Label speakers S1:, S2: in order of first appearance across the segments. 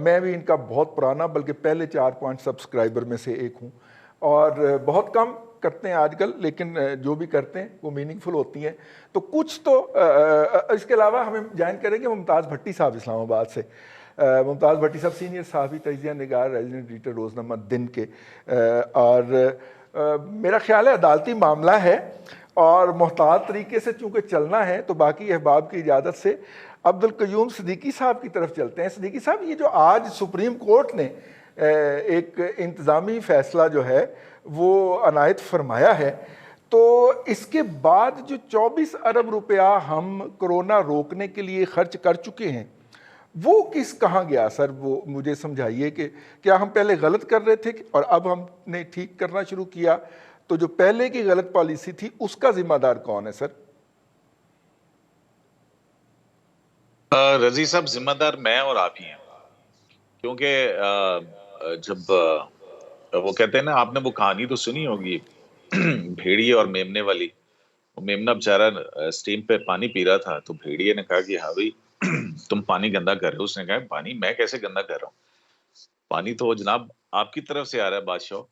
S1: میں بھی ان کا بہت پرانا بلکہ پہلے 4-5 سبسکرائبر میں سے ایک ہوں، اور بہت کم کرتے ہیں آج کل، لیکن جو بھی کرتے ہیں وہ میننگ فل ہوتی ہیں. تو کچھ تو اس کے علاوہ ہمیں جوائن کریں گے ممتاز بھٹی صاحب اسلام آباد سے. ممتاز بھٹی صاحب سینئر صحافی، تجزیہ نگار، ریزیڈنٹ ایڈیٹر روزنامہ دن کے، اور میرا خیال ہے عدالتی معاملہ ہے اور محتاط طریقے سے چونکہ چلنا ہے، تو باقی احباب کی اجازت سے عبدالقیوم صدیقی صاحب کی طرف چلتے ہیں. صدیقی صاحب، یہ جو آج سپریم کورٹ نے ایک انتظامی فیصلہ جو ہے وہ عنایت فرمایا ہے، تو اس کے بعد جو 24 ارب روپیہ ہم کرونا روکنے کے لیے خرچ کر چکے ہیں، وہ کہاں گیا سر؟ وہ مجھے سمجھائیے کہ کیا ہم پہلے غلط کر رہے تھے اور اب ہم نے ٹھیک کرنا شروع کیا؟ تو جو پہلے کی غلط پالیسی تھی اس کا ذمہ دار کون ہے سر؟
S2: رضی صاحب، ذمہ دار میں اور آپ ہی ہیں، کیونکہ جب وہ کہتے ہیں نا، آپ نے وہ کہانی تو سنی ہوگی بھیڑیے اور میمنے والی. میمنا بیچارہ اسٹیم پہ پانی پی رہا تھا، تو بھیڑیے نے کہا کہ ہاں بھائی تم پانی گندا کر رہے ہو. اس نے کہا پانی میں کیسے گندا کر رہا ہوں، پانی تو جناب آپ کی طرف سے آ رہا ہے بادشاہ.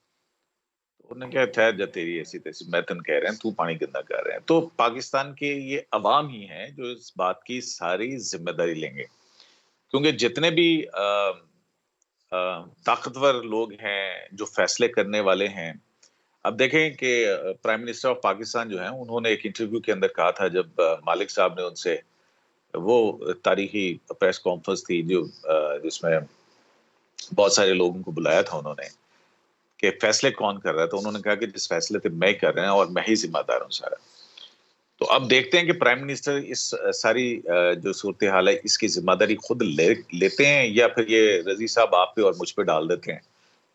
S2: انہوں نے کہا ٹھہر جا، تیری ایسی تیسی، میں تن کہہ رہے ہیں تو پانی گندا کر رہے ہیں. تو پاکستان کے یہ عوام ہی ہیں جو اس بات کی ساری ذمہ داری لیں گے، کیونکہ جتنے بھی طاقتور لوگ ہیں جو فیصلے کرنے والے ہیں. اب دیکھیں کہ پرائم منسٹر آف پاکستان جو ہیں، انہوں نے ایک انٹرویو کے اندر کہا تھا، جب مالک صاحب نے ان سے وہ تاریخی پریس کانفرنس تھی جس میں بہت سارے لوگوں کو بلایا تھا انہوں نے، کہ فیصلے کون کر رہا ہے، تو انہوں نے کہا کہ جس فیصلے پہ میں کر رہے ہیں اور میں ہی ذمہ دار ہوں سارا. تو اب دیکھتے ہیں کہ پرائم منسٹر اس ساری جو صورتحال ہے اس کی ذمہ داری خود لیتے ہیں، یا پھر یہ رضی صاحب آپ پہ اور مجھ پہ ڈال دیتے ہیں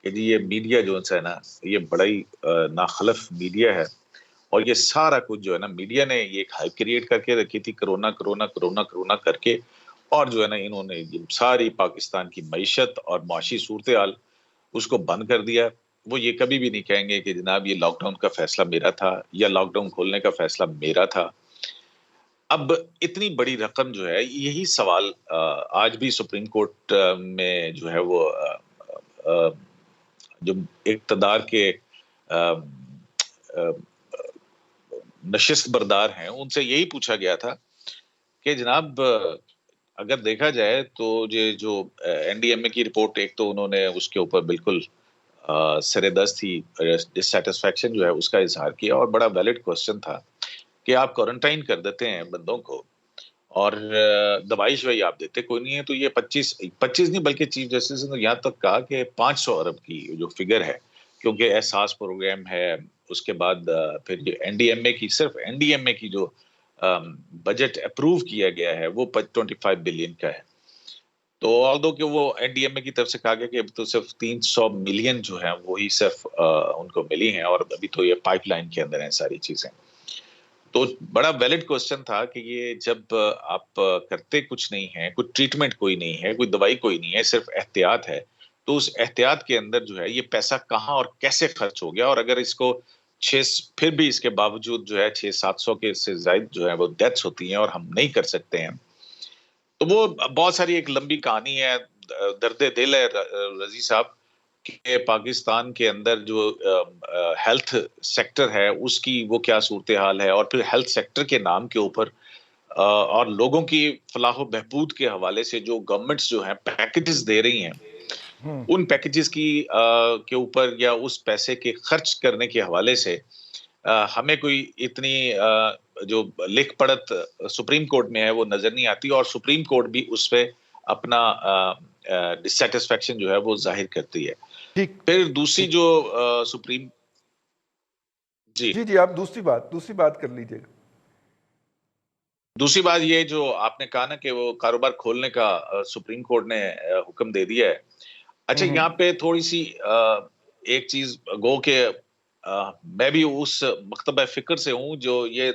S2: کہ جی یہ میڈیا جو ہے نا، یہ بڑا ہی ناخلف میڈیا ہے. اور یہ سارا کچھ جو ہے نا، میڈیا نے یہ ایک ہائپ کریٹ کر کے رکھی تھی، کرونا کرونا کرونا کرونا کر کے، اور جو ہے نا انہوں نے ساری پاکستان کی معیشت اور معاشی صورتحال اس کو بند کر دیا. وہ یہ کبھی بھی نہیں کہیں گے کہ جناب یہ لاک ڈاؤن کا فیصلہ میرا تھا یا لاک ڈاؤن کھولنے کا فیصلہ میرا تھا. اب اتنی بڑی رقم جو ہے، یہی سوال آج بھی سپریم کورٹ میں جو ہے وہ جو اقتدار کے نشست بردار ہیں ان سے یہی پوچھا گیا تھا کہ جناب اگر دیکھا جائے تو یہ جو این ڈی ایم اے کی رپورٹ، ایک تو انہوں نے اس کے اوپر بالکل سر دست تھی، ڈسسیٹسفیکشن جو ہے اس کا اظہار کیا، اور بڑا ویلڈ کوسچن تھا کہ آپ کوارنٹائن کر دیتے ہیں بندوں کو اور دوائی شوائی آپ دیتے کوئی نہیں ہے. تو یہ 25 نہیں بلکہ چیف جسٹس نے یہاں تک کہا کہ 500 ارب کی جو فگر ہے، کیونکہ احساس پروگرام ہے، اس کے بعد پھر یہ این ڈی ایم اے کی، صرف این ڈی ایم اے کی جو بجٹ اپروو کیا گیا ہے وہ 25 بلین کا ہے. تو آلدو کہ وہ این ڈی ایم اے کی طرف سے کہا گیا کہ اب تو صرف 300 ملین جو ہیں وہی صرف ان کو ملی ہیں، اور ابھی تو یہ پائپ لائن کے اندر ہیں ساری چیزیں. تو بڑا ویلڈ کوسچن تھا کہ یہ جب آپ کرتے کچھ نہیں ہے، کوئی ٹریٹمنٹ کوئی نہیں ہے، کوئی دوائی کوئی نہیں ہے، صرف احتیاط ہے، تو اس احتیاط کے اندر جو ہے یہ پیسہ کہاں اور کیسے خرچ ہو گیا. اور اگر اس کو پھر بھی اس کے باوجود جو ہے 600-700 کے سے زائد جو ہے وہ ڈیتھس ہوتی ہیں اور ہم نہیں کر سکتے ہیں، تو وہ بہت ساری ایک لمبی کہانی ہے. درد دل ہے رضی صاحب کہ پاکستان کے اندر جو ہیلتھ سیکٹر ہے اس کی وہ کیا صورتحال ہے، اور پھر ہیلتھ سیکٹر کے نام کے اوپر اور لوگوں کی فلاح و بہبود کے حوالے سے جو گورنمنٹس جو ہیں پیکیجز دے رہی ہیں، ان پیکیجز کی کے اوپر یا اس پیسے کے خرچ کرنے کے حوالے سے ہمیں کوئی اتنی جو لکھ پڑت سپریم کورٹ میں ہے وہ نظر نہیں آتی، اور سپریم کورٹ بھی اس پہ اپنا ڈسسیٹسفیکشن جو ہے وہ ظاہر کرتی ہے. پھر دوسری جو سپریم
S1: جی آپ دوسری بات کر لیجئے گا.
S2: دوسری بات یہ جو آپ نے کہا نا کہ وہ کاروبار کھولنے کا سپریم کورٹ نے حکم دے دیا ہے. اچھا، یہاں پہ تھوڑی سی ایک چیز گو کہ میں بھی اس مکتبہ فکر سے ہوں جو یہ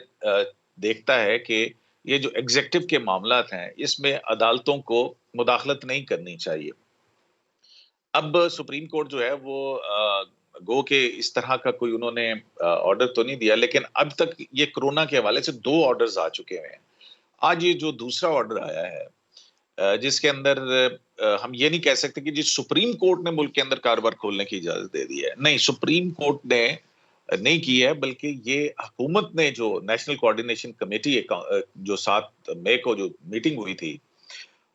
S2: دیکھتا ہے کہ یہ جو ایگزیکٹو کے معاملات ہیں اس میں عدالتوں کو مداخلت نہیں کرنی چاہیے. اب سپریم کورٹ جو ہے وہ گو کہ اس طرح کا کوئی انہوں نے آرڈر تو نہیں دیا، لیکن اب تک یہ کرونا کے حوالے سے 2 آرڈرز آ چکے ہیں. آج یہ جو دوسرا آرڈر آیا ہے جس کے اندر ہم یہ نہیں کہہ سکتے کہ جی سپریم کورٹ نے ملک کے اندر کاروبار کھولنے کی اجازت دے دی ہے. نہیں, سپریم کورٹ نے نہیں کی ہے, بلکہ یہ حکومت نے جو نیشنل کوارڈینیشن کمیٹی جو 7 مئی کو جو میٹنگ ہوئی تھی,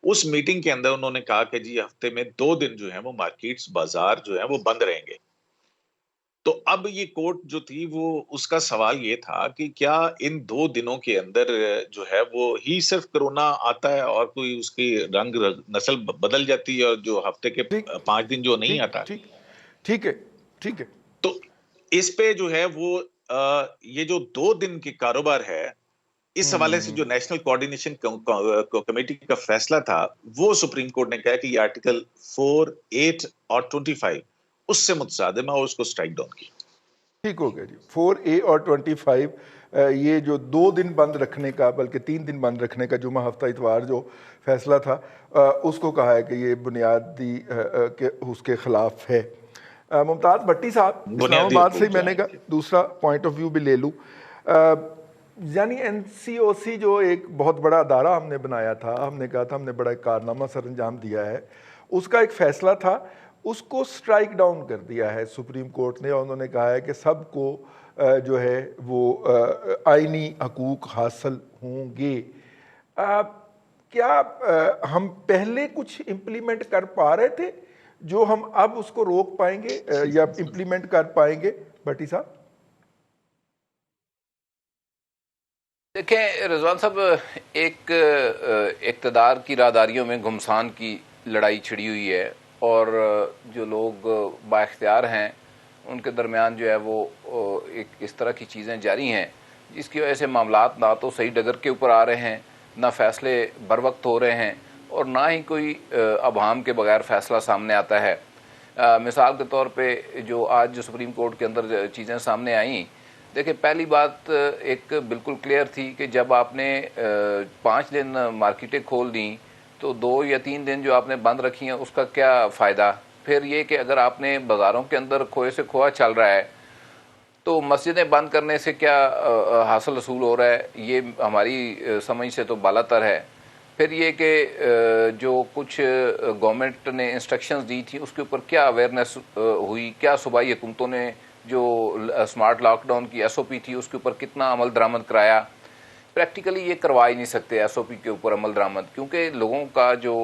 S2: اس میٹنگ کے اندر انہوں نے کہا کہ جی ہفتے میں 2 دن جو ہیں وہ مارکیٹس, بازار جو ہیں وہ بند رہیں گے. تو اب یہ کورٹ جو تھی وہ اس کا سوال یہ تھا کہ کیا ان 2 دنوں کے اندر جو ہے وہ ہی صرف کرونا آتا ہے اور کوئی اس کی رنگ نسل بدل جاتی ہے, اور جو ہفتے کے
S1: ٹھیک
S2: 5 دن جو نہیں
S1: ٹھیک
S2: آتا.
S1: ٹھیک ٹھیک ہے ٹھیک ہے.
S2: تو اس پہ جو ہے وہ یہ جو 2 دن کے کاروبار ہے, اس حوالے سے جو نیشنل کوارڈینیشن کمیٹی کا فیصلہ تھا, وہ سپریم کورٹ نے کہا کہ یہ آرٹیکل 4, 8 اور 25 اس سے متصادم ہے اور اس کو سٹرائک ڈاؤن کی.
S1: ٹھیک ہو گیا جی. 4A اور 25 یہ جو 2 دن بند رکھنے کا, بلکہ 3 دن بند رکھنے کا جمعہ ہفتہ اتوار جو فیصلہ تھا, اس کو کہا ہے کہ یہ بنیادی اس کے خلاف ہے. ممتاز بھٹی صاحب, اسلام آباد سے میں نے کہا دوسرا پوائنٹ آف ویو بھی لے لوں. یعنی NCOC جو ایک بہت بڑا ادارہ ہم نے بنایا تھا, ہم نے کہا تھا ہم نے بڑا کارنامہ سر انجام دیا ہے, اس کا ایک فیصلہ تھا, اس کو سٹرائک ڈاؤن کر دیا ہے سپریم کورٹ نے, اور انہوں نے کہا ہے کہ سب کو جو ہے وہ آئینی حقوق حاصل ہوں گے. کیا ہم پہلے کچھ امپلیمنٹ کر پا رہے تھے جو ہم اب اس کو روک پائیں گے یا امپلیمنٹ کر پائیں گے؟ بھٹی صاحب.
S3: دیکھیں رضوان صاحب, ایک اقتدار کی راہداریوں میں گھمسان کی لڑائی چھڑی ہوئی ہے, اور جو لوگ با اختیار ہیں ان کے درمیان جو ہے وہ ایک اس طرح کی چیزیں جاری ہیں جس کی وجہ سے معاملات نہ تو صحیح ڈگر کے اوپر آ رہے ہیں, نہ فیصلے بر وقت ہو رہے ہیں, اور نہ ہی کوئی ابہام کے بغیر فیصلہ سامنے آتا ہے. مثال کے طور پہ جو آج جو سپریم کورٹ کے اندر چیزیں سامنے آئیں, دیکھیں پہلی بات ایک بالکل کلیئر تھی کہ جب آپ نے 5 دن مارکیٹیں کھول دیں تو 2 یا 3 دن جو آپ نے بند رکھی ہیں اس کا کیا فائدہ. پھر یہ کہ اگر آپ نے بازاروں کے اندر کھوئے سے کھویا چل رہا ہے تو مسجدیں بند کرنے سے کیا حاصل حصول ہو رہا ہے, یہ ہماری سمجھ سے تو بالا تر ہے. پھر یہ کہ جو کچھ گورنمنٹ نے انسٹرکشنز دی تھی اس کے اوپر کیا اویئرنیس ہوئی, کیا صوبائی حکومتوں نے جو اسمارٹ لاک ڈاؤن کی SOP تھی اس کے اوپر کتنا عمل درآمد کرایا. پریکٹیکلی یہ کروا ہی نہیں سکتے SOP کے اوپر عمل درآمد, کیونکہ لوگوں کا جو,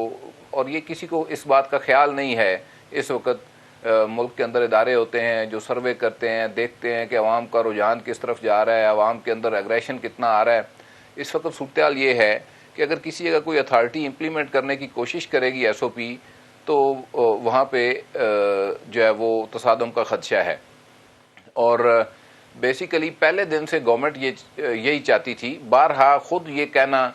S3: اور یہ کسی کو اس بات کا خیال نہیں ہے اس وقت. ملک کے اندر ادارے ہوتے ہیں جو سروے کرتے ہیں, دیکھتے ہیں کہ عوام کا رجحان کس طرف جا رہا ہے, عوام کے اندر ایگریشن کتنا آ رہا ہے. اس وقت صورتحال یہ ہے کہ اگر کسی جگہ کوئی اتھارٹی امپلیمنٹ کرنے کی کوشش کرے گی SOP, تو وہاں پہ جو ہے وہ تصادم کا خدشہ ہے. اور بیسیکلی پہلے دن سے گورنمنٹ یہی چاہتی تھی. بارہا خود یہ کہنا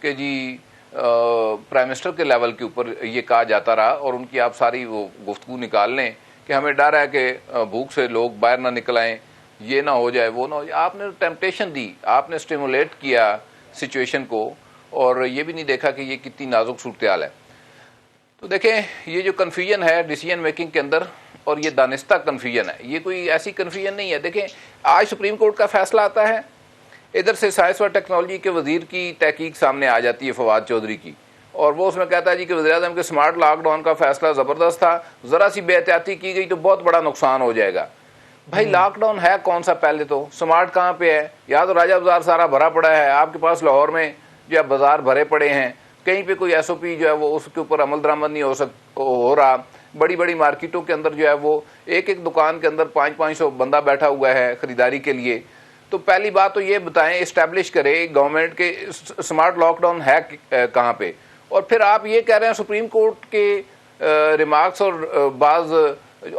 S3: کہ جی پرائم منسٹر کے لیول کے اوپر یہ کہا جاتا رہا, اور ان کی آپ ساری وہ گفتگو نکال لیں کہ ہمیں ڈر ہے کہ بھوک سے لوگ باہر نہ نکل آئیں, یہ نہ ہو جائے وہ نہ ہو جائے. آپ نے ٹیمپٹیشن دی, آپ نے اسٹیمولیٹ کیا سچویشن کو, اور یہ بھی نہیں دیکھا کہ یہ کتنی نازک صورتحال ہے. تو دیکھیں یہ جو کنفیوژن ہے ڈیسیژن میکنگ کے اندر, اور یہ دانستہ کنفیوژن ہے, یہ کوئی ایسی کنفیوژن نہیں ہے. دیکھیں آج سپریم کورٹ کا فیصلہ آتا ہے, ادھر سے سائنس و ٹیکنالوجی کے وزیر کی تحقیق سامنے آ جاتی ہے فواد چودھری کی, اور وہ اس میں کہتا ہے جی کہ وزیر اعظم کے اسمارٹ لاک ڈاؤن کا فیصلہ زبردست تھا, ذرا سی بے احتیاطی کی گئی تو بہت بڑا نقصان ہو جائے گا. بھائی لاک ڈاؤن ہے کون سا؟ پہلے تو اسمارٹ کہاں پہ ہے؟ یا تو راجہ بازار سارا بھرا پڑا ہے, آپ کے پاس لاہور میں جو ہے بازار بھرے پڑے ہیں, کہیں پہ کوئی SOP جو ہے وہ اس کے اوپر عمل درآمد نہیں ہو رہا. بڑی بڑی مارکیٹوں کے اندر جو ہے وہ ایک دکان کے اندر 500 بندہ بیٹھا ہوا ہے خریداری کے لیے. تو پہلی بات تو یہ بتائیں, اسٹیبلش کرے گورنمنٹ کے اسمارٹ لاک ڈاؤن ہے کہاں پہ. اور پھر آپ یہ کہہ رہے ہیں سپریم کورٹ کے ریمارکس اور بعض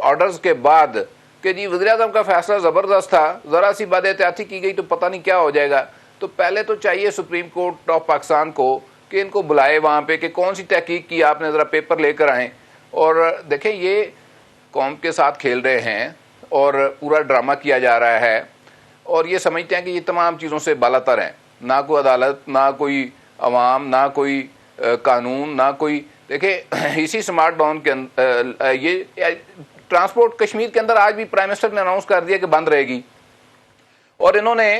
S3: آرڈرز کے بعد کہ جی وزیر اعظم کا فیصلہ زبردست تھا, ذرا سی بد احتیاطی کی گئی تو پتہ نہیں کیا ہو جائے گا. تو پہلے تو چاہیے سپریم کورٹ آف پاکستان کو کہ ان کو بلائے وہاں پہ کہ کون سی تحقیق کی آپ نے, ذرا پیپر لے کر آئیں. اور دیکھیں یہ قوم کے ساتھ کھیل رہے ہیں اور پورا ڈرامہ کیا جا رہا ہے, اور یہ سمجھتے ہیں کہ یہ تمام چیزوں سے بالا تر ہیں, نہ کوئی عدالت, نہ کوئی عوام, نہ کوئی قانون, نہ کوئی. دیکھیں اسی اسمارٹ ڈاؤن کے اندر یہ ٹرانسپورٹ کشمیر کے اندر آج بھی پرائم منسٹر نے اناؤنس کر دیا کہ بند رہے گی, اور انہوں نے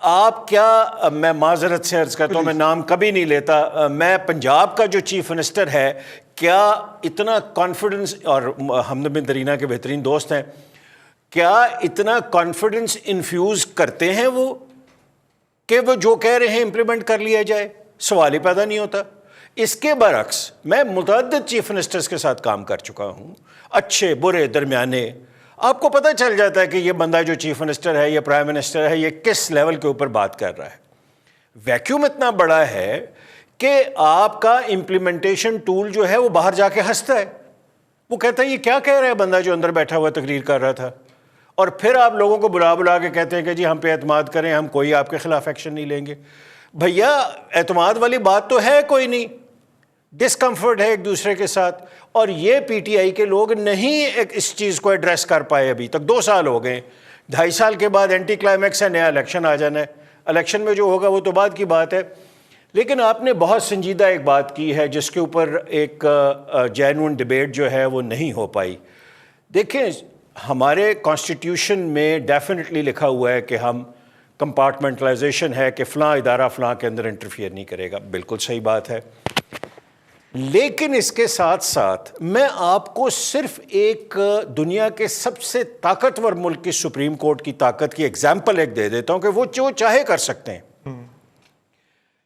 S4: آپ کیا، میں معذرت سے عرض کرتا ہوں، میں نام کبھی نہیں لیتا، میں پنجاب کا جو چیف منسٹر ہے کیا اتنا کانفیڈنس، اور حمد بن درینہ کے بہترین دوست ہیں، کیا اتنا کانفیڈنس انفیوز کرتے ہیں وہ کہ وہ جو کہہ رہے ہیں امپلیمنٹ کر لیا جائے؟ سوال ہی پیدا نہیں ہوتا۔ اس کے برعکس میں متعدد چیف منسٹرز کے ساتھ کام کر چکا ہوں، اچھے برے درمیانے، آپ کو پتہ چل جاتا ہے کہ یہ بندہ جو چیف منسٹر ہے یا پرائم منسٹر ہے یہ کس لیول کے اوپر بات کر رہا ہے۔ ویکیوم اتنا بڑا ہے کہ آپ کا امپلیمنٹیشن ٹول جو ہے وہ باہر جا کے ہنستا ہے، وہ کہتا ہے یہ کیا کہہ رہا ہے بندہ جو اندر بیٹھا ہوا تقریر کر رہا تھا، اور پھر آپ لوگوں کو بلا کے کہتے ہیں کہ جی ہم پہ اعتماد کریں، ہم کوئی آپ کے خلاف ایکشن نہیں لیں گے۔ بھیا اعتماد والی بات تو ہے کوئی نہیں، ڈسکمفرٹ ہے ایک دوسرے کے ساتھ، اور یہ پی ٹی آئی کے لوگ نہیں اس چیز کو ایڈریس کر پائے ابھی تک۔ 2 سال ہو گئے، 2.5 سال کے بعد اینٹی کلائمیکس ہے، نیا الیکشن آ جانا ہے، الیکشن میں جو ہوگا وہ تو بعد کی بات ہے۔ لیکن آپ نے بہت سنجیدہ ایک بات کی ہے جس کے اوپر ایک جینوئن ڈبیٹ جو ہے وہ نہیں ہو پائی۔ دیکھیں ہمارے کانسٹیٹیوشن میں ڈیفینیٹلی لکھا ہوا ہے کہ ہم کمپارٹمنٹلائزیشن ہے کہ فلاں ادارہ فلاں کے اندر انٹرفیئر نہیں کرے گا، بالکل صحیح بات ہے۔ لیکن اس کے ساتھ ساتھ میں آپ کو صرف ایک دنیا کے سب سے طاقتور ملک کی سپریم کورٹ کی طاقت کی ایگزامپل ایک دے دیتا ہوں کہ وہ جو چاہے کر سکتے ہیں۔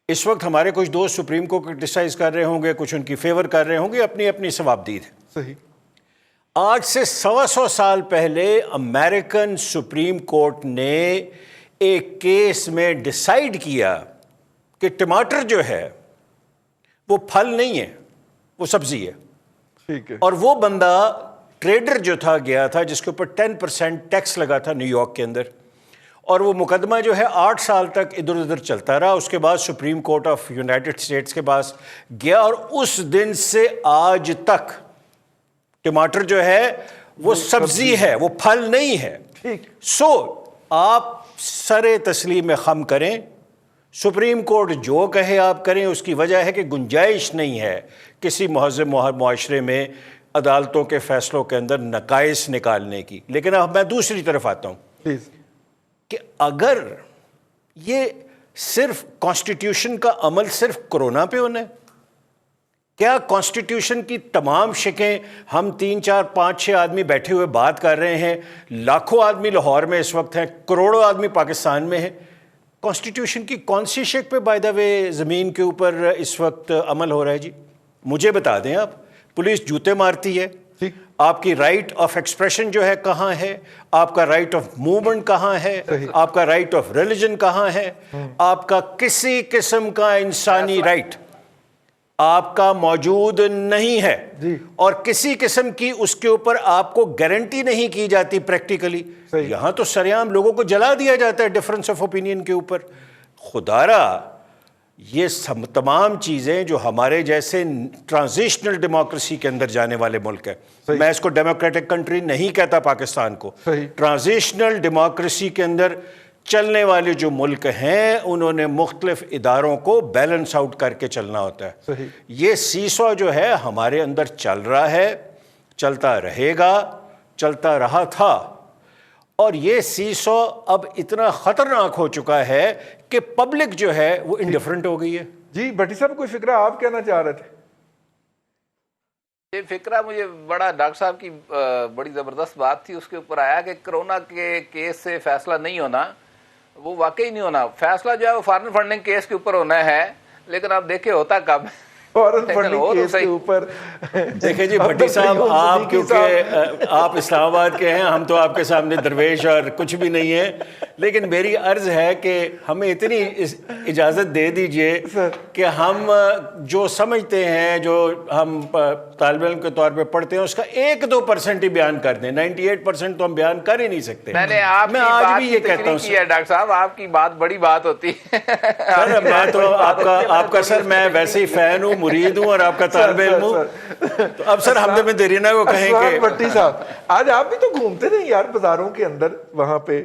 S4: اس وقت ہمارے کچھ دوست سپریم کو کرٹیسائز کر رہے ہوں گے، کچھ ان کی فیور کر رہے ہوں گے، اپنی اپنی ثوابدید ہے۔
S1: صحیح۔
S4: آج سے 125 سال پہلے امریکن سپریم کورٹ نے ایک کیس میں ڈیسائیڈ کیا کہ ٹماٹر جو ہے وہ پھل نہیں ہے، وہ سبزی ہے۔
S1: ٹھیک ہے۔
S4: اور وہ بندہ ٹریڈر جو تھا گیا تھا جس کے اوپر 10% ٹیکس لگا تھا نیو یارک کے اندر، اور وہ مقدمہ جو ہے 8 سال تک ادھر ادھر چلتا رہا۔ اس کے بعد supreme court of United States کے پاس گیا، اور اس دن سے آج تک ٹماٹر جو ہے وہ سبزی ہے، وہ پھل نہیں ہے۔ سو آپ سر تسلیم خم کریں، سپریم کورٹ جو کہے آپ کریں، اس کی وجہ ہے کہ گنجائش نہیں ہے کسی مہذب معاشرے میں عدالتوں کے فیصلوں کے اندر نقائص نکالنے کی۔ لیکن اب میں دوسری طرف آتا ہوں کہ اگر یہ صرف کانسٹیٹیوشن کا عمل صرف کورونا پہ ہونا ہے، کیا کانسٹیٹیوشن کی تمام شکیں ہم 3 4 5 6 آدمی بیٹھے ہوئے بات کر رہے ہیں، لاکھوں آدمی لاہور میں اس وقت ہیں، کروڑوں آدمی پاکستان میں ہیں، کانسٹیٹیوشن کی کون سی شک پہ بائی دا وے زمین کے اوپر اس وقت عمل ہو رہا ہے؟ جی مجھے بتا دیں آپ۔ پولیس جوتے مارتی ہے، آپ کی رائٹ آف ایکسپریشن جو ہے کہاں ہے؟ آپ کا رائٹ آف موومنٹ کہاں ہے؟ آپ کا رائٹ آف ریلیجن کہاں ہے؟ آپ کا کسی قسم کا انسانی رائٹ آپ کا موجود نہیں ہے، اور کسی قسم کی اس کے اوپر آپ کو گارنٹی نہیں کی جاتی پریکٹیکلی۔ یہاں تو سریعام لوگوں کو جلا دیا جاتا ہے ڈفرنس آف اوپینین کے اوپر۔ خدارا یہ تمام چیزیں جو ہمارے جیسے ٹرانزیشنل ڈیموکریسی کے اندر جانے والے ملک ہیں، میں اس کو ڈیموکریٹک کنٹری نہیں کہتا پاکستان کو، ٹرانزیشنل ڈیموکریسی کے اندر چلنے والے جو ملک ہیں انہوں نے مختلف اداروں کو بیلنس آؤٹ کر کے چلنا ہوتا ہے۔ یہ سیسو جو ہے ہمارے اندر چل رہا ہے، چلتا رہے گا، چلتا رہا تھا، اور یہ سیسو اب اتنا خطرناک ہو چکا ہے کہ پبلک جو ہے وہ انڈیفرنٹ ہو گئی ہے۔
S1: جی بھٹی صاحب کوئی فکرہ آپ کہنا چاہ رہے تھے؟
S3: یہ فکرہ مجھے بڑا ڈاکٹر صاحب کی بڑی زبردست بات تھی، اس کے اوپر آیا کہ کرونا کے کیس سے فیصلہ نہیں ہونا، وہ واقعی نہیں ہونا۔ فیصلہ جو ہے وہ فارن فنڈنگ کیس کے اوپر ہونا ہے، لیکن آپ دیکھیں ہوتا کب؟
S1: فارن فنڈنگ کیس کے اوپر
S4: دیکھیں جی بھٹی صاحب، آپ کیونکہ آپ اسلام آباد کے ہیں، ہم تو آپ کے سامنے درویش اور کچھ بھی نہیں ہیں، لیکن میری عرض ہے کہ ہمیں اتنی اجازت دے دیجئے کہ ہم جو سمجھتے ہیں، جو ہم طالب علم کے طور پہ پڑھتے ہیں، اس کا 1-2% ہی بیان کر دیں۔ 98% تو ہم بیان کر ہی نہیں سکتے۔
S3: میں آج بھی یہ کہتا ہوں ڈاکٹر صاحب، آپ کی بات بڑی بات ہوتی ہے۔
S4: سر میں تو آپ کا سر میں ویسے ہی فین ہوں، مرید ہوں، اور آپ کا طالب علم ہوں، تو اب سر حمد بن درینہ کو کہیں کہ
S1: بھٹی صاحب آج آپ بھی تو گھومتے تھے یار بازاروں کے اندر وہاں پہ،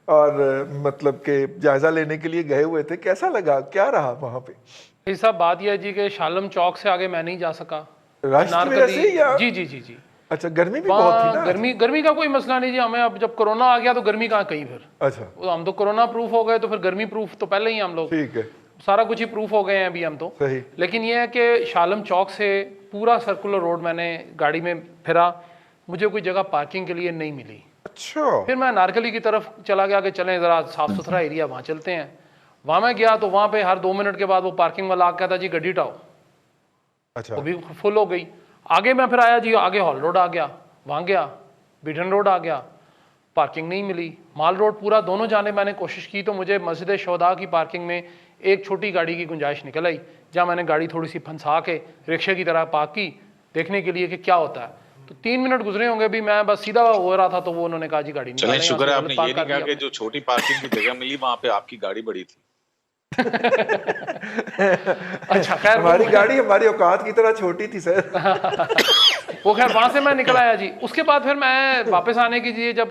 S1: اور مطلب کہ جائزہ لینے کے لیے گئے ہوئے تھے، کیسا لگا، کیا رہا وہاں پہ؟
S5: صاحب بات یہ ہے جی کہ شالم چوک سے آگے میں نہیں جا سکا،
S1: راشٹر ویرا سے یا؟
S5: جی جی جی جی
S1: اچھا گرمی بھی بہت تھی نا؟
S5: گرمی کا کوئی مسئلہ نہیں جی, ہمیں اب جب کرونا آ گیا تو گرمی کہاں کہیں پھر.
S1: اچھا
S5: ہم تو کرونا پروف ہو گئے تو پھر گرمی پروف تو پہلے ہی ہم لوگ,
S1: ٹھیک ہے,
S5: سارا کچھ ہی پروف ہو گئے ہیں ابھی ہم تو.
S1: صحیح.
S5: لیکن یہ ہے کہ شالم چوک سے پورا سرکولر روڈ میں نے گاڑی میں پھرا, مجھے کوئی جگہ پارکنگ کے لیے نہیں ملی.
S1: اچھا
S5: پھر میں نارکلی کی طرف چلا گیا کہ چلیں ذرا صاف ستھرا ایریا وہاں چلتے ہیں. وہاں میں گیا تو وہاں پہ ہر 2 منٹ کے بعد وہ پارکنگ والا کہتا جی گڈی اٹھاؤ,
S1: اچھا
S5: وہ بھی فل ہو گئی. آگے میں پھر آیا جی, آگے ہال روڈ آ گیا, وہاں گیا بیڈن روڈ آ گیا, پارکنگ نہیں ملی. مال روڈ پورا دونوں جانے میں نے کوشش کی تو مجھے مسجد شہداء کی پارکنگ میں ایک چھوٹی گاڑی کی گنجائش نکل آئی, جہاں میں نے گاڑی تھوڑی سی پھنسا کے رکشے کی طرح پارک کی دیکھنے کے لیے کہ کیا ہوتا ہے. تو 3 منٹ گزرے ہوں گے بھی, میں بس سیدھا ہو رہا تھا تو وہ انہوں نے کہا جی گاڑی
S2: چلیں شکر ہے آپ نے یہ نہیں کہا کہ جو چھوٹی پارکنگ کی جگہ ملی وہاں پہ آپ کی گاڑی بڑی تھی.
S5: اچھا خیر,
S1: ہماری گاڑی ہماری اوقات کی طرح چھوٹی تھی سر.
S5: وہ خیر وہاں سے میں نکل آیا جی. اس کے بعد پھر میں واپس آنے کی جی جب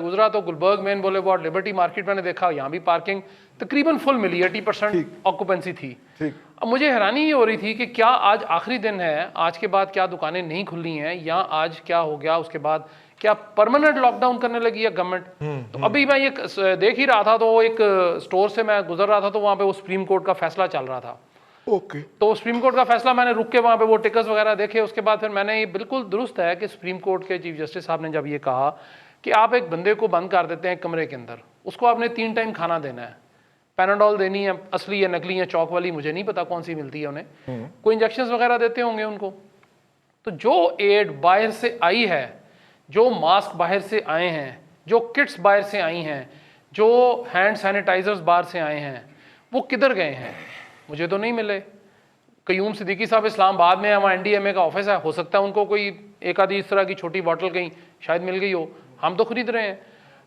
S5: گزرا تو گلبرگ مین بولے وارڈ لبرٹی مارکیٹ میں نے دیکھا یہاں بھی پارکنگ تقریباً فل ملی, 80% آکوپینسی تھی. اب مجھے حیرانی یہ ہو رہی تھی کہ کیا آج آخری دن ہے, آج کے بعد کیا دکانیں نہیں کھلنی ہیں, یا آج کیا ہو گیا, اس کے بعد کیا پرماننٹ لاک ڈاؤن کرنے لگی ہے گورنمنٹ. تو ابھی میں یہ دیکھ ہی رہا تھا تو ایک سٹور سے میں گزر رہا تھا تو وہاں پہ وہ سپریم کورٹ کا فیصلہ چل رہا تھا.
S1: اوکے,
S5: تو سپریم کورٹ کا فیصلہ میں نے رک کے وہاں پہ وہ ٹکٹس وغیرہ دیکھے. اس کے بعد پھر میں نے یہ بالکل درست ہے کہ سپریم کورٹ کے چیف جسٹس صاحب نے جب یہ کہا کہ آپ ایک بندے کو بند کر دیتے ہیں کمرے کے اندر, اس کو آپ نے 3 ٹائم کھانا دینا ہے, پیناڈول دینی ہے, اصلی یا نکلی یا چوک والی مجھے نہیں پتا کون سی ملتی ہے انہیں, کوئی انجیکشنز وغیرہ دیتے ہوں گے ان کو. تو جو ایڈ باہر سے آئی ہے, جو ماسک باہر سے آئے ہیں, جو کٹس باہر سے آئی ہیں, جو ہینڈ سینیٹائزرز باہر سے آئے ہیں, وہ کدھر گئے ہیں؟ مجھے تو نہیں ملے. قیوم صدیقی صاحب اسلام آباد میں وہاں NDMA کا آفس ہے, ہو سکتا ہے ان کو کوئی ایک آدھی اس طرح کی چھوٹی بوٹل کہیں شاید مل گئی ہو, ہم تو خرید رہے ہیں.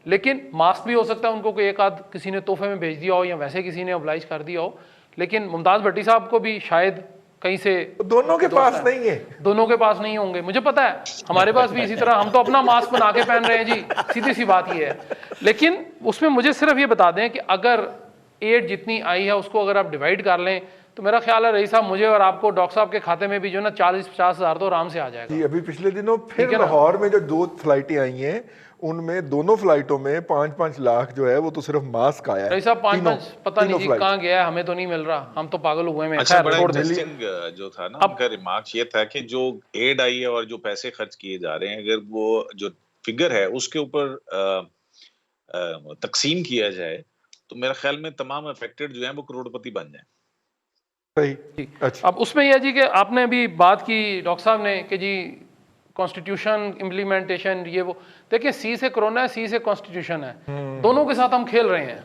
S5: لیکن ماسک بھی ہو سکتا ہے ان کو کوئی ایک آدھ کسی نے تحفے میں بھیج دیا ہو یا ویسے کسی نے oblige کر دیا ہو. لیکن ممتاز بھٹی صاحب کو بھی شاید کہیں سے,
S1: دونوں کے پاس نہیں ہے,
S5: دونوں کے پاس نہیں ہوں گے, مجھے پتا ہے. ہمارے پاس بھی اسی طرح, ہم تو اپنا ماسک بنا کے پہن رہے ہیں جی, سیدھی سی بات یہ ہے. لیکن اس میں مجھے صرف یہ بتا دیں کہ اگر ایڈ جتنی آئی ہے اس کو اگر آپ ڈیوائڈ کر لیں تو میرا خیال ہے رئیس صاحب مجھے اور آپ کو ڈاکٹر صاحب کے کھاتے میں بھی جو نا 40-50 ہزار تو آرام سے آ جائے گا.
S1: جی ابھی پچھلے دنوں پھر لاہور میں جو 2 فلائٹیں آئی ہیں ان میں دونوں فلائٹوں میں 5-5 لاکھ جو ہے وہ تو صرف ماسک آیا ہے.
S5: رئیس صاحب 5-5 پتہ نہیں جی کہاں گیا ہے, ہمیں تو نہیں مل رہا, ہم تو پاگل ہوئے ہیں.
S2: اچھا بڑا انٹرسٹنگ جو تھا نا ان کا ریمارک یہ تھا کہ جو ایڈ آئی ہے اور جو پیسے خرچ کیے جا رہے ہیں اگر وہ جو فگر ہے اس کے اوپر تقسیم کیا جائے تو میرے خیال میں تمام افیکٹڈ جو ہیں وہ کروڑپتی بن جائیں.
S1: صحیح. اچھا
S5: اب اس میں یہ جی کہ آپ نے بھی بات کی ڈاکٹر صاحب نے کہ جی کانسٹیٹیوشن امپلیمنٹیشن یہ وہ, دیکھیں سی سے کرونا ہے, سی سے کانسٹیٹیوشن ہے, دونوں کے ساتھ ہم کھیل رہے ہیں,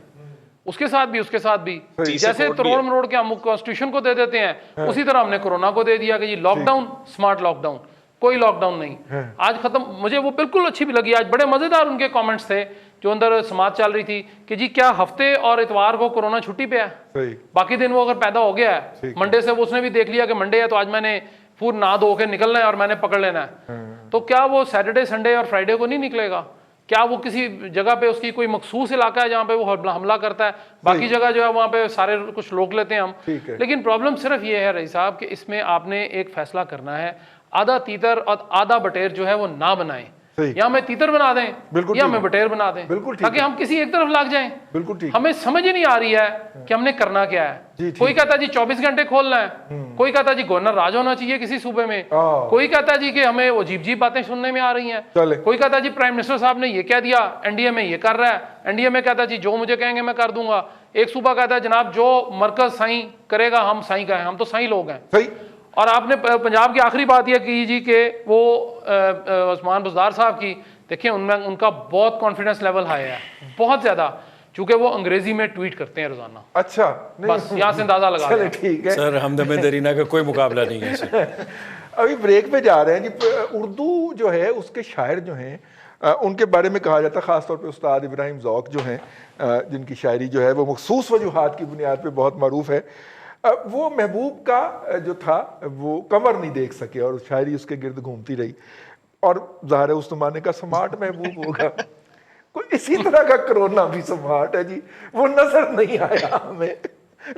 S5: اس کے ساتھ بھی اس کے ساتھ بھی. جیسے تروڑ مروڑ کے ہم کانسٹیٹیوشن کو دے دیتے ہیں اسی طرح ہم نے کرونا کو دے دیا کہ جی lockdown, smart lockdown, کوئی لاک ڈاؤن نہیں. آج ختم, مجھے وہ بالکل اچھی بھی لگی, آج بڑے مزیدار ان کے کامنٹس تھے جو اندر سماعت چل رہی تھی کہ جی کیا ہفتے اور اتوار کو کرونا چھٹی پہ ہے, باقی دن وہ اگر پیدا ہو گیا ہے منڈے سے, وہ اس نے بھی دیکھ لیا کہ منڈے ہے تو آج میں نے پور نہ دھو کے نکلنا ہے اور میں نے پکڑ لینا ہے, تو کیا وہ سیٹرڈے سنڈے اور فرائیڈے کو نہیں نکلے گا؟ کیا وہ کسی جگہ پہ اس کی کوئی مخصوص علاقہ ہے جہاں پہ وہ حملہ کرتا ہے, باقی جگہ جو ہے وہاں پہ سارے کچھ روک لیتے ہیں ہم. لیکن پرابلم صرف یہ ہے رئیس صاحب کہ اس میں آپ نے ایک فیصلہ کرنا ہے, آدھا تیتر اور آدھا بٹیر جو ہے وہ نہ بنائیں, یا ہمیں تیتر بنا دیں یا ہمیں بٹیر بنا دیں, تاکہ ہم کسی ایک طرف لگ جائیں. ہمیں سمجھ ہی نہیں آ رہی ہے کہ ہم نے کرنا کیا ہے. کوئی کہتا ہے جی 24 گھنٹے کھولنا ہے, کوئی کہتا ہے جی گورنر راج ہونا چاہیے کسی صوبے میں, کوئی کہتا ہے جی کہ ہمیں عجیب باتیں سننے میں آ رہی ہیں, کوئی کہتا ہے جی پرائم منسٹر صاحب نے یہ کہہ دیا, NDMA یہ کر رہا ہے, NDMA کہتا ہے جی جو مجھے کہیں گے میں کر دوں گا, ایک صوبہ کہتا ہے جناب جو مرکز سائیں کرے گا ہم سائیں کا ہیں, ہم تو سائیں لوگ ہیں. اور آپ نے پنجاب کی آخری بات یہ کی جی کہ وہ عثمان بزدار صاحب کی, دیکھیں ان میں ان کا بہت کانفیڈنس لیول ہائی ہے, بہت زیادہ, چونکہ وہ انگریزی میں ٹویٹ کرتے ہیں روزانہ.
S1: اچھا
S5: بس یہاں سے اندازہ لگا لیں.
S1: ٹھیک ہے
S4: سر, حمدم درینہ کا کوئی مقابلہ نہیں ہے.
S1: ابھی بریک پہ جا رہے ہیں جی. اردو جو ہے اس کے شاعر جو ہیں ان کے بارے میں کہا جاتا ہے, خاص طور پہ استاد ابراہیم ذوق جو ہیں جن کی شاعری جو ہے وہ مخصوص وجوہات کی بنیاد پہ بہت معروف ہے, وہ محبوب کا جو تھا وہ کمر نہیں دیکھ سکے اور شاعری اس کے گرد گھومتی رہی, اور ظاہر ہے اس زمانے کا سمارٹ محبوب ہوگا. کوئی اسی طرح کا کرونا بھی سمارٹ ہے جی, وہ نظر نہیں آیا ہمیں.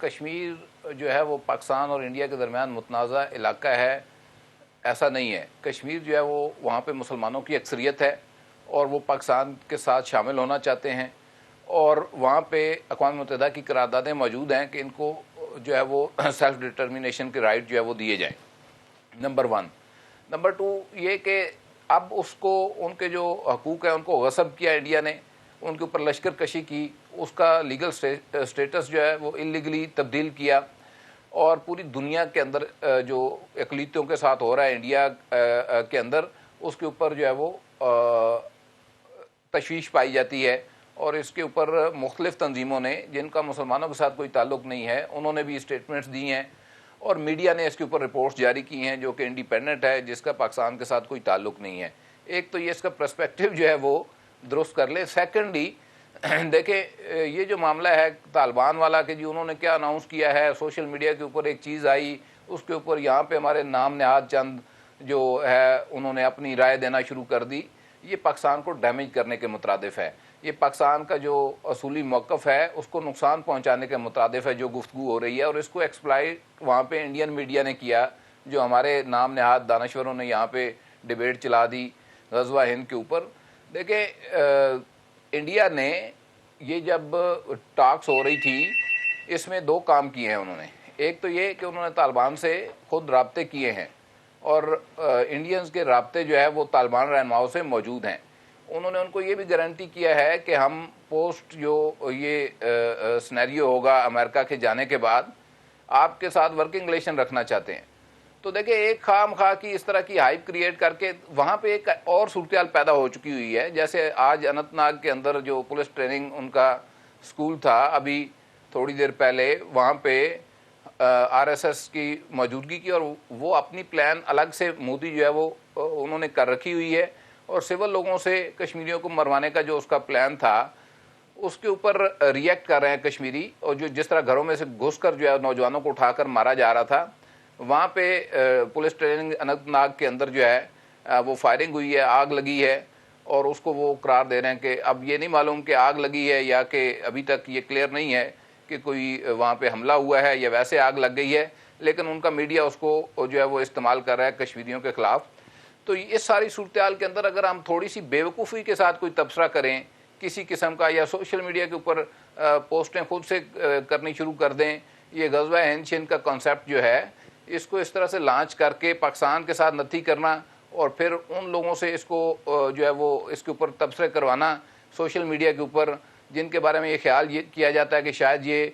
S3: کشمیر جو ہے وہ پاکستان اور انڈیا کے درمیان متنازع علاقہ ہے، ایسا نہیں ہے. کشمیر جو ہے وہ وہاں پہ مسلمانوں کی اکثریت ہے اور وہ پاکستان کے ساتھ شامل ہونا چاہتے ہیں، اور وہاں پہ اقوام متحدہ کی قراردادیں موجود ہیں کہ ان کو جو ہے وہ سیلف ڈٹرمنیشن کے رائٹ جو ہے وہ دیے جائیں. نمبر 1. نمبر 2 یہ کہ اب اس کو ان کے جو حقوق ہیں ان کو غصب کیا انڈیا نے، ان کے اوپر لشکر کشی کی، اس کا لیگل سٹیٹس جو ہے وہ انلیگلی تبدیل کیا، اور پوری دنیا کے اندر جو اقلیتوں کے ساتھ ہو رہا ہے انڈیا کے اندر، اس کے اوپر جو ہے وہ تشویش پائی جاتی ہے. اور اس کے اوپر مختلف تنظیموں نے جن کا مسلمانوں کے ساتھ کوئی تعلق نہیں ہے انہوں نے بھی اسٹیٹمنٹس دی ہیں، اور میڈیا نے اس کے اوپر رپورٹس جاری کی ہیں جو کہ انڈیپینڈنٹ ہے، جس کا پاکستان کے ساتھ کوئی تعلق نہیں ہے. ایک تو یہ اس کا پرسپیکٹو جو ہے وہ درست کر لے. سیکنڈلی دیکھیں یہ جو معاملہ ہے طالبان والا کہ جی انہوں نے کیا اناؤنس کیا ہے، سوشل میڈیا کے اوپر ایک چیز آئی، اس کے اوپر یہاں پہ ہمارے نام نہاد چند جو ہے انہوں نے اپنی رائے دینا شروع کر دی. یہ پاکستان کو ڈیمیج کرنے کے مترادف ہے. یہ پاکستان کا جو اصولی موقف ہے اس کو نقصان پہنچانے کے مترادف ہے جو گفتگو ہو رہی ہے، اور اس کو ایکسپلائٹ وہاں پہ انڈین میڈیا نے کیا، جو ہمارے نام نہاد دانشوروں نے یہاں پہ ڈیبیٹ چلا دی غزوہ ہند کے اوپر. دیکھیں انڈیا نے یہ جب ٹاکس ہو رہی تھی اس میں 2 کام کیے ہیں انہوں نے. ایک تو یہ کہ انہوں نے طالبان سے خود رابطے کیے ہیں، اور انڈینز کے رابطے جو ہے وہ طالبان رہنماؤں سے موجود ہیں. انہوں نے ان کو یہ بھی گارنٹی کیا ہے کہ ہم پوسٹ جو یہ سنیریو ہوگا امریکہ کے جانے کے بعد آپ کے ساتھ ورکنگ ریلیشن رکھنا چاہتے ہیں. تو دیکھیں ایک خام خواہ کی اس طرح کی ہائپ کریٹ کر کے وہاں پہ ایک اور صورتحال پیدا ہو چکی ہوئی ہے. جیسے آج اننت ناگ کے اندر جو پولیس ٹریننگ ان کا اسکول تھا، ابھی تھوڑی دیر پہلے وہاں پہ آر ایس ایس کی موجودگی کی، اور وہ اپنی پلان الگ سے مودی جو ہے وہ انہوں نے کر رکھی ہوئی ہے، اور سول لوگوں سے کشمیریوں کو مروانے کا جو اس کا پلان تھا اس کے اوپر ریئیکٹ کر رہے ہیں کشمیری. اور جو جس طرح گھروں میں سے گھس کر جو ہے نوجوانوں کو اٹھا کر مارا جا رہا تھا، وہاں پہ پولیس ٹریننگ اننت ناگ کے اندر جو ہے وہ فائرنگ ہوئی ہے، آگ لگی ہے، اور اس کو وہ قرار دے رہے ہیں کہ اب یہ نہیں معلوم کہ آگ لگی ہے یا کہ ابھی تک یہ کلیئر نہیں ہے کہ کوئی وہاں پہ حملہ ہوا ہے یا ویسے آگ لگ گئی ہے، لیکن ان کا میڈیا اس کو جو ہے وہ استعمال کر رہا ہے کشمیریوں کے خلاف. تو اس ساری صورتحال کے اندر اگر ہم تھوڑی سی بے وقوفی کے ساتھ کوئی تبصرہ کریں کسی قسم کا، یا سوشل میڈیا کے اوپر پوسٹیں خود سے کرنی شروع کر دیں، یہ غزوہ ہند شند کا کانسیپٹ جو ہے اس کو اس طرح سے لانچ کر کے پاکستان کے ساتھ نتھی کرنا، اور پھر ان لوگوں سے اس کو جو ہے وہ اس کے اوپر تبصرے کروانا سوشل میڈیا کے اوپر، جن کے بارے میں یہ خیال یہ کیا جاتا ہے کہ شاید یہ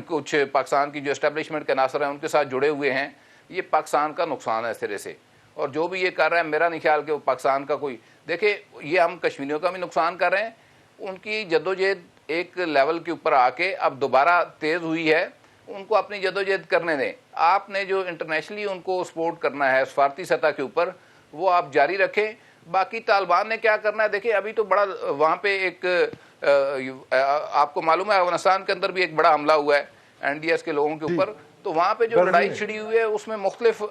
S3: کچھ پاکستان کی جو اسٹیبلشمنٹ کے عناصر ہیں ان کے ساتھ جڑے ہوئے ہیں. یہ پاکستان کا نقصان ہے سرے سے. اور جو بھی یہ کر رہا ہے میرا نہیں خیال کہ وہ پاکستان کا کوئی، دیکھیں یہ ہم کشمیریوں کا بھی نقصان کر رہے ہیں. ان کی جدوجہد ایک لیول کے اوپر آ کے اب دوبارہ تیز ہوئی ہے، ان کو اپنی جدوجہد کرنے دیں. آپ نے جو انٹرنیشنلی ان کو سپورٹ کرنا ہے سفارتی سطح کے اوپر وہ آپ جاری رکھیں. باقی طالبان نے کیا کرنا ہے، دیکھیں ابھی تو بڑا وہاں پہ ایک آپ کو معلوم ہے افغانستان کے اندر بھی ایک بڑا حملہ ہوا ہے این ڈی ایس کے لوگوں کے اوپر. تو وہاں پہ جو لڑائی چھڑی ہوئی ہے اس میں مختلف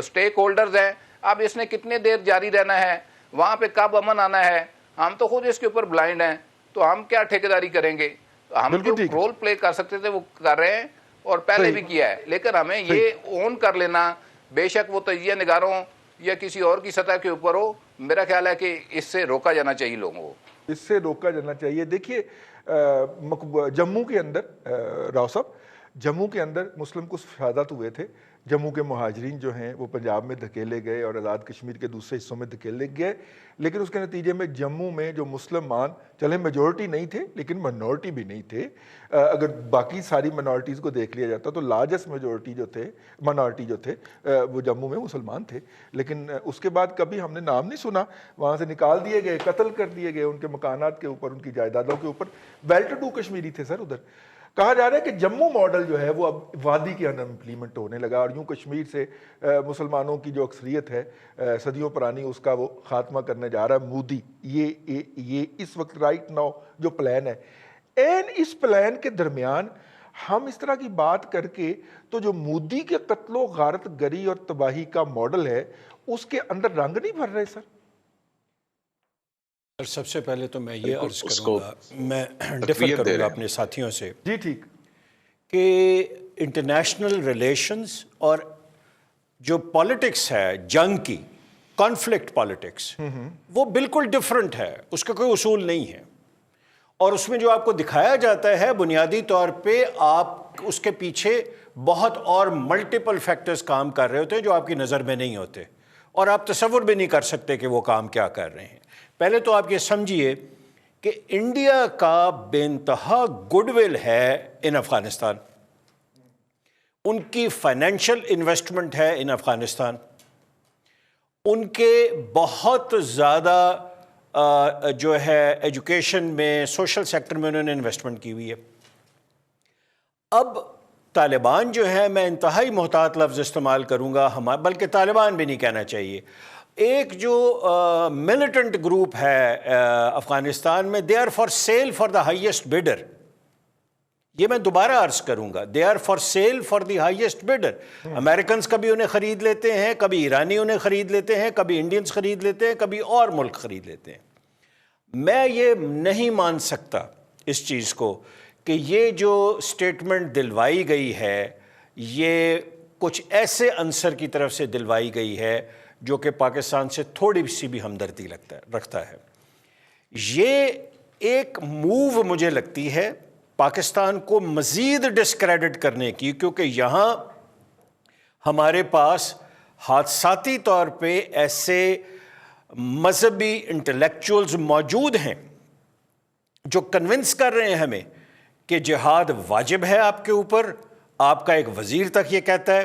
S3: سٹیک ہولڈرز ہیں. اب اس نے کتنے دیر جاری رہنا ہے، وہاں پہ کب امن آنا ہے، ہم تو خود اس کے اوپر بلائنڈ ہیں. تو ہم کیا ٹھیکیداری کریں گے؟ ہم جو رول پلے کر سکتے تھے وہ کر رہے ہیں اور پہلے بھی کیا ہے، لیکن ہمیں یہ اون کر لینا، بے شک وہ تجزیہ نگاروں یا کسی اور کی سطح کے اوپر ہو، میرا خیال ہے کہ اس سے روکا جانا چاہیے لوگوں کو.
S1: اس سے روکا جانا چاہیے. دیکھیے جموں کے اندر راؤ صاحب، جموں کے اندر مسلم کچھ فسادات ہوئے تھے. جموں کے مہاجرین جو ہیں وہ پنجاب میں دھکیلے گئے اور آزاد کشمیر کے دوسرے حصوں میں دھکیلے گئے، لیکن اس کے نتیجے میں جموں میں جو مسلمان چلے میجورٹی نہیں تھے لیکن منورٹی بھی نہیں تھے. اگر باقی ساری منورٹیز کو دیکھ لیا جاتا تو لارجسٹ میجورٹی جو تھے منورٹی جو تھے وہ جموں میں مسلمان تھے. لیکن اس کے بعد کبھی ہم نے نام نہیں سنا، وہاں سے نکال دیے گئے، قتل کر دیے گئے، ان کے مکانات کے اوپر، ان کی جائیدادوں کے اوپر. ویل ٹو ڈو کشمیری تھے سر ادھر. کہا جا رہا ہے کہ جموں ماڈل جو ہے وہ اب وادی کے اندر امپلیمنٹ ہونے لگا، اور یوں کشمیر سے مسلمانوں کی جو اکثریت ہے صدیوں پرانی اس کا وہ خاتمہ کرنے جا رہا ہے مودی. یہ اس وقت رائٹ ناؤ جو پلان ہے، این اس پلان کے درمیان ہم اس طرح کی بات کر کے تو جو مودی کے قتل و غارت گری اور تباہی کا ماڈل ہے اس کے اندر رنگ نہیں بھر رہے سر؟
S4: سب سے پہلے تو میں یہ عرض کروں گا، میں ڈیفر کروں گا اپنے ساتھیوں سے
S1: جی ٹھیک
S4: کہ انٹرنیشنل ریلیشنز اور جو پالیٹکس ہے جنگ کی، کانفلکٹ پالیٹکس، وہ بالکل ڈیفرنٹ ہے، اس کا کوئی اصول نہیں ہے. اور اس میں جو آپ کو دکھایا جاتا ہے بنیادی طور پہ آپ اس کے پیچھے بہت اور ملٹیپل فیکٹرز کام کر رہے ہوتے ہیں جو آپ کی نظر میں نہیں ہوتے، اور آپ تصور بھی نہیں کر سکتے کہ وہ کام کیا کر رہے ہیں. پہلے تو آپ یہ سمجھیے کہ انڈیا کا بے انتہا گڈ ول ہے ان افغانستان، ان کی فائنینشیل انویسٹمنٹ ہے ان افغانستان، ان کے بہت زیادہ جو ہے ایجوکیشن میں، سوشل سیکٹر میں انہوں نے انویسٹمنٹ کی ہوئی ہے. اب طالبان جو ہے، میں انتہائی محتاط لفظ استعمال کروں گا، بلکہ طالبان بھی نہیں کہنا چاہیے، ایک جو ملیٹنٹ گروپ ہے افغانستان میں، they are for sale for the highest bidder. یہ میں دوبارہ عرض کروں گا، they are for sale for the highest bidder. Americans کبھی انہیں خرید لیتے ہیں، کبھی ایرانی انہیں خرید لیتے ہیں، کبھی انڈینز خرید لیتے ہیں، کبھی اور ملک خرید لیتے ہیں. میں یہ نہیں مان سکتا اس چیز کو کہ یہ جو سٹیٹمنٹ دلوائی گئی ہے یہ کچھ ایسے عنصر کی طرف سے دلوائی گئی ہے جو کہ پاکستان سے تھوڑی سی بھی ہمدردی رکھتا ہے. یہ ایک موو مجھے لگتی ہے پاکستان کو مزید ڈسکریڈٹ کرنے کی، کیونکہ یہاں ہمارے پاس حادثاتی طور پہ ایسے مذہبی انٹلیکچوئلز موجود ہیں جو کنونس کر رہے ہیں ہمیں کہ جہاد واجب ہے آپ کے اوپر. آپ کا ایک وزیر تک یہ کہتا ہے،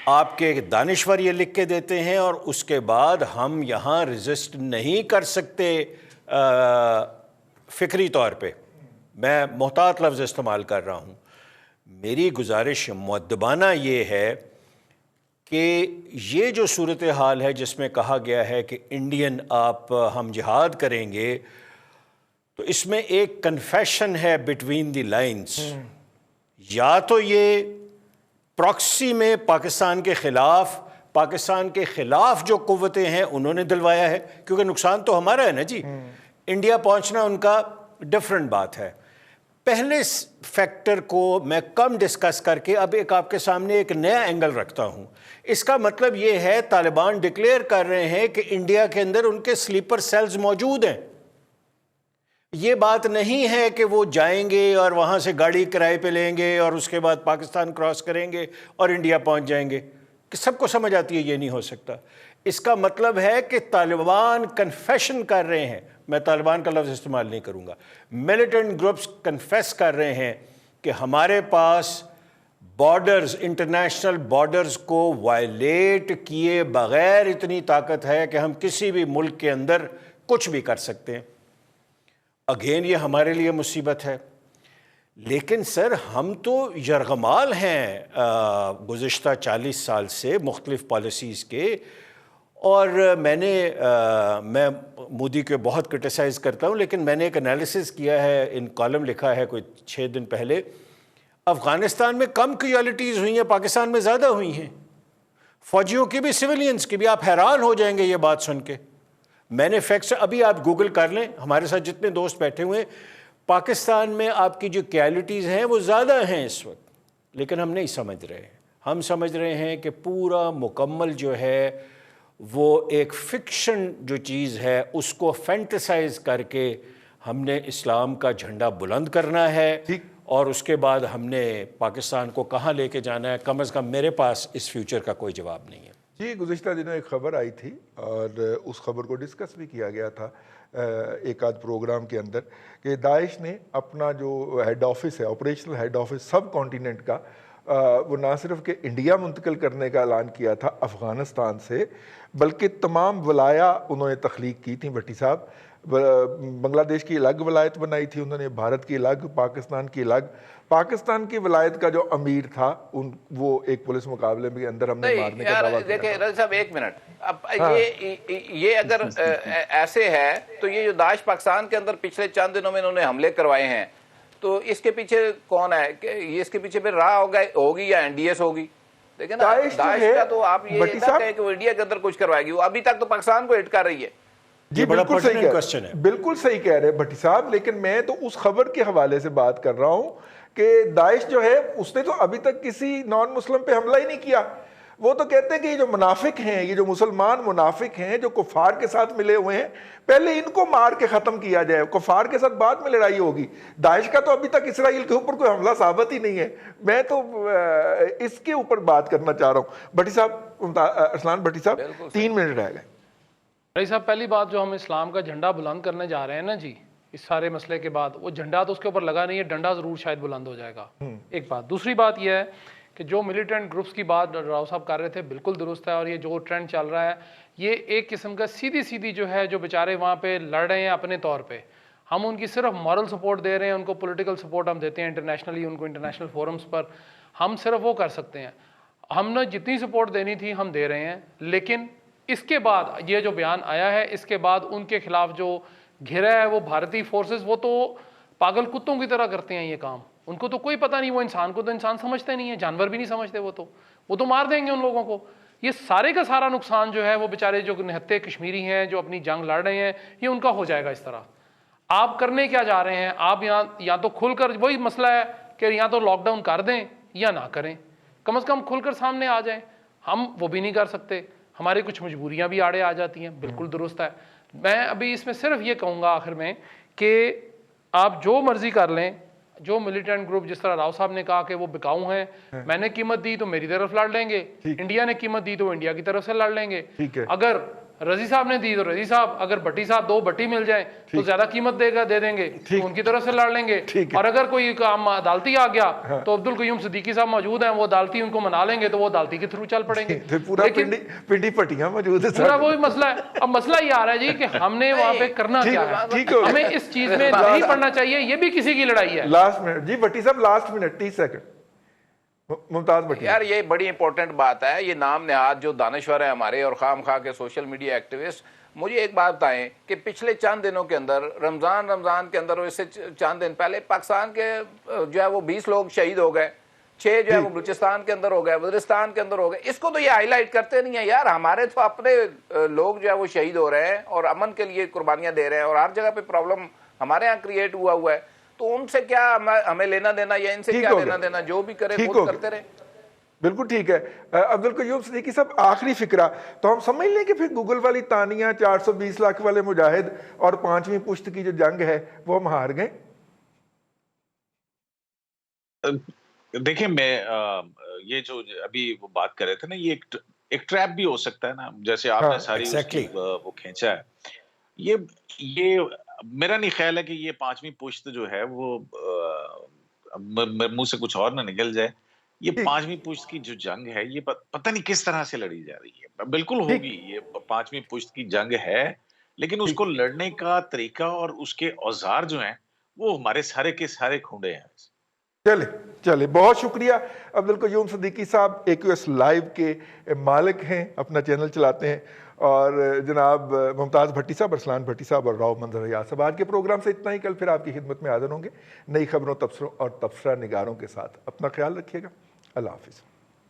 S4: آپ کے ایک دانشور یہ لکھ کے دیتے ہیں، اور اس کے بعد ہم یہاں ریزسٹ نہیں کر سکتے فکری طور پہ. میں محتاط لفظ استعمال کر رہا ہوں. میری گزارش مؤدبانہ یہ ہے کہ یہ جو صورتحال ہے جس میں کہا گیا ہے کہ انڈین ہم جہاد کریں گے، تو اس میں ایک کنفیشن ہے بٹوین دی لائنز. یا تو یہ پراکسی میں پاکستان کے خلاف جو قوتیں ہیں انہوں نے دلوایا ہے، کیونکہ نقصان تو ہمارا ہے نا جی. انڈیا پہنچنا ان کا ڈیفرنٹ بات ہے. پہلے فیکٹر کو میں کم ڈسکس کر کے اب آپ کے سامنے ایک نیا اینگل رکھتا ہوں. اس کا مطلب یہ ہے طالبان ڈکلیئر کر رہے ہیں کہ انڈیا کے اندر ان کے سلیپر سیلز موجود ہیں. یہ بات نہیں ہے کہ وہ جائیں گے اور وہاں سے گاڑی کرائے پہ لیں گے اور اس کے بعد پاکستان کراس کریں گے اور انڈیا پہنچ جائیں گے. کہ سب کو سمجھ آتی ہے یہ نہیں ہو سکتا. اس کا مطلب ہے کہ طالبان کنفیشن کر رہے ہیں، میں طالبان کا لفظ استعمال نہیں کروں گا، ملیٹنٹ گروپس کنفیس کر رہے ہیں کہ ہمارے پاس بارڈرز، انٹرنیشنل بارڈرز کو وائلیٹ کیے بغیر اتنی طاقت ہے کہ ہم کسی بھی ملک کے اندر کچھ بھی کر سکتے ہیں. اگین یہ ہمارے لیے مصیبت ہے. لیکن سر ہم تو یرغمال ہیں گزشتہ 40 سال سے مختلف پالیسیز کے، اور میں مودی کے بہت کرٹیسائز کرتا ہوں، لیکن میں نے ایک انالیسس کیا ہے، ان کالم لکھا ہے کوئی 6 دن پہلے. افغانستان میں کم کیجوالٹیز ہوئی ہیں، پاکستان میں زیادہ ہوئی ہیں، فوجیوں کی بھی سویلینز کی بھی. آپ حیران ہو جائیں گے یہ بات سن کے. میں نے فیکٹس ابھی آپ گوگل کر لیں، ہمارے ساتھ جتنے دوست بیٹھے ہوئے ہیں، پاکستان میں آپ کی جو کیجوالٹیز ہیں وہ زیادہ ہیں اس وقت، لیکن ہم نہیں سمجھ رہے. ہم سمجھ رہے ہیں کہ پورا مکمل جو ہے وہ ایک فکشن جو چیز ہے اس کو فینٹیسائز کر کے ہم نے اسلام کا جھنڈا بلند کرنا ہے، اور اس کے بعد ہم نے پاکستان کو کہاں لے کے جانا ہے. کم از کم میرے پاس اس فیوچر کا کوئی جواب نہیں ہے.
S1: جی گزشتہ دنوں ایک خبر آئی تھی اور اس خبر کو ڈسکس بھی کیا گیا تھا ایک آدھ پروگرام کے اندر، کہ داعش نے اپنا جو ہیڈ آفس ہے، آپریشنل ہیڈ آفس سب کانٹیننٹ کا، وہ نہ صرف کہ انڈیا منتقل کرنے کا اعلان کیا تھا افغانستان سے، بلکہ تمام ولایہ انہوں نے تخلیق کی تھیں. بھٹی صاحب بنگلہ دیش کی الگ ولایت بنائی تھی انہوں نے، بھارت کی الگ، پاکستان کی الگ. پاکستان کی ولایت کا جو امیر تھا وہ ایک پولیس مقابلے کے اندر ہم نے مارنے کا دعویٰ کیا.
S3: دیکھیں رضا صاحب ایک منٹ، اب یہ اگر ایسے ہے تو یہ جو داعش پاکستان کے اندر پچھلے چند دنوں میں انہوں نے حملے کروائے ہیں، تو اس کے پیچھے کون ہے؟ یہ اس کے پیچھے پھر راہ ہوگی یا NDS ہوگی؟ دیکھیں نا داعش کا تو آپ یہ نہ کہیں کہ وہ انڈیا کے اندر کچھ کروائے گی، وہ ابھی تک تو پاکستان کو ہٹ کر رہی ہے.
S1: جی بالکل صحیح بالکل صحیح کہہ رہے ہیں بھٹی صاحب، لیکن میں تو اس خبر کے حوالے سے بات کر رہا ہوں کہ داعش جو ہے اس نے تو ابھی تک کسی نان مسلم پہ حملہ ہی نہیں کیا. وہ تو کہتے ہیں کہ یہ جو منافق ہیں, یہ جو مسلمان منافق ہیں جو کفار کے ساتھ ملے ہوئے ہیں, پہلے ان کو مار کے ختم کیا جائے, کفار کے ساتھ بعد میں لڑائی ہوگی. داعش کا تو ابھی تک اسرائیل کے اوپر کوئی حملہ ثابت ہی نہیں ہے. میں تو اس کے اوپر بات کرنا چاہ رہا ہوں. بھٹی صاحب, ارسلان بھٹی صاحب, 3 منٹ رہ گئے.
S5: بھائی صاحب, پہلی بات جو ہم اسلام کا جھنڈا بلند کرنے جا رہے ہیں نا جی, اس سارے مسئلے کے بعد, وہ جھنڈا تو اس کے اوپر لگا نہیں ہے, ڈنڈا ضرور شاید بلند ہو جائے گا. ایک بات. دوسری بات یہ ہے کہ جو ملیٹنٹ گروپس کی بات راؤ صاحب کر رہے تھے بالکل درست ہے, اور یہ جو ٹرینڈ چل رہا ہے یہ ایک قسم کا سیدھی جو ہے, جو بیچارے وہاں پہ لڑ رہے ہیں اپنے طور پہ, ہم ان کی صرف مورل سپورٹ دے رہے ہیں, ان کو پولیٹیکل سپورٹ ہم دیتے ہیں انٹرنیشنلی, ان کو انٹرنیشنل فورمز پر ہم صرف وہ کر سکتے ہیں. ہم نے جتنی سپورٹ دینی تھی ہم دے رہے ہیں, لیکن اس کے بعد یہ جو بیان آیا ہے, اس کے بعد ان کے خلاف جو گھرا ہے وہ بھارتی فورسز, وہ تو پاگل کتوں کی طرح کرتے ہیں یہ کام. ان کو تو کوئی پتہ نہیں, وہ انسان کو تو انسان سمجھتے نہیں ہیں, جانور بھی نہیں سمجھتے, وہ تو مار دیں گے ان لوگوں کو. یہ سارے کا سارا نقصان جو ہے وہ بیچارے جو نہتے کشمیری ہیں جو اپنی جنگ لڑ رہے ہیں, یہ ان کا ہو جائے گا اس طرح. آپ کرنے کیا جا رہے ہیں؟ آپ یا تو کھل کر, وہی مسئلہ ہے کہ یا تو لاک ڈاؤن کر دیں یا نہ کریں, کم از کم کھل کر سامنے آ جائیں. ہم وہ بھی نہیں کر سکتے, ہماری کچھ مجبوریاں بھی آڑے آ جاتی ہیں. بالکل درست ہے. میں ابھی اس میں صرف یہ کہوں گا آخر میں کہ آپ جو مرضی کر لیں, جو ملیٹنٹ گروپ جس طرح راؤ صاحب نے کہا کہ وہ بکاؤ ہیں, میں نے قیمت دی تو میری طرف لڑ لیں گے, انڈیا نے قیمت دی تو انڈیا کی طرف سے لڑ لیں گے, اگر رضی صاحب نے دی تو رضی صاحب, اگر بھٹی صاحب 2 بھٹی مل جائیں تو زیادہ قیمت دے دیں گے تو ان کی طرف سے لڑ لیں گے. اور اگر کوئی کام عدالتی آ گیا تو عبد القیوم صدیقی صاحب موجود ہیں, وہ عدالتی ان کو منا لیں گے تو وہ عدالتی کے تھرو چل پڑیں گے.
S1: لیکن پنڈی پٹیاں موجود ہے,
S5: پورا وہی مسئلہ ہے. اب مسئلہ یہ آ رہا ہے جی کہ ہم نے وہاں پہ کرنا کیا ہے, ہمیں اس چیز میں نہیں پڑنا چاہیے, یہ بھی کسی کی لڑائی ہے.
S1: لاسٹ منٹ جی بھٹی صاحب, لاسٹ منٹ 30 سیکنڈ. ممتاز بھٹی.
S3: یار یہ بڑی امپورٹنٹ بات ہے, یہ نام نہاد جو دانشور ہیں ہمارے اور خام خواہ کے سوشل میڈیا ایکٹیوسٹ, مجھے ایک بات بتائیں کہ پچھلے چند دنوں کے اندر رمضان کے اندر, اس سے چند دن پہلے پاکستان کے جو ہے وہ 20 لوگ شہید ہو گئے, 6 جو ہے وہ بلوچستان کے اندر ہو گئے, وزیرستان کے اندر ہو گئے. اس کو تو یہ ہائی لائٹ کرتے نہیں ہیں یار. ہمارے تو اپنے لوگ جو ہے وہ شہید ہو رہے ہیں اور امن کے لیے قربانیاں دے رہے ہیں, اور ہر جگہ پہ پرابلم ہمارے یہاں کریٹ ہوا ہے. تو ان سے کیا ہمیں لینا دینا, یا ان سے کیا لینا دینا, جو بھی کرے خود کرتے رہے.
S1: بالکل ٹھیک ہے. عبد القیوم صدیقی صاحب, آخری فکرہ تو ہم سمجھ لیں کہ پھر گوگل والی تانیہ 420 لاکھ والے مجاہد اور 5ویں پشت کی جو جنگ ہے وہ ہم ہار گئے.
S2: دیکھیں, میں یہ جو ابھی وہ بات کر رہے تھے نا, یہ ایک ٹریپ بھی ہو سکتا ہے نا, جیسے آپ نے ساری اس کی وہ کھینچا ہے. یہ میرا نہیں خیال ہے کہ یہ 5ویں پشت جو ہے وہ منہ سے کچھ اور نہ نکل جائے. یہ 5ویں پشت کی جو جنگ ہے یہ پتہ نہیں کس طرح سے لڑی جا رہی ہے. بالکل ہوگی, یہ 5ویں پشت کی جنگ ہے, لیکن اس کو لڑنے کا طریقہ اور اس کے اوزار جو ہیں وہ ہمارے سارے کے سارے کھونڈے ہیں.
S1: چلے بہت شکریہ. عبد القیوم صدیقی صاحب AQS لائیو کے مالک ہیں, اپنا چینل چلاتے ہیں, اور جناب ممتاز بھٹی صاحب, ارسلان بھٹی صاحب اور راؤ منظر حیات صاحب. آج کے پروگرام سے اتنا ہی. کل پھر آپ کی خدمت میں حاضر ہوں گے نئی خبروں, تبصروں اور تبصرہ نگاروں کے ساتھ. اپنا خیال رکھیے گا. اللہ حافظ.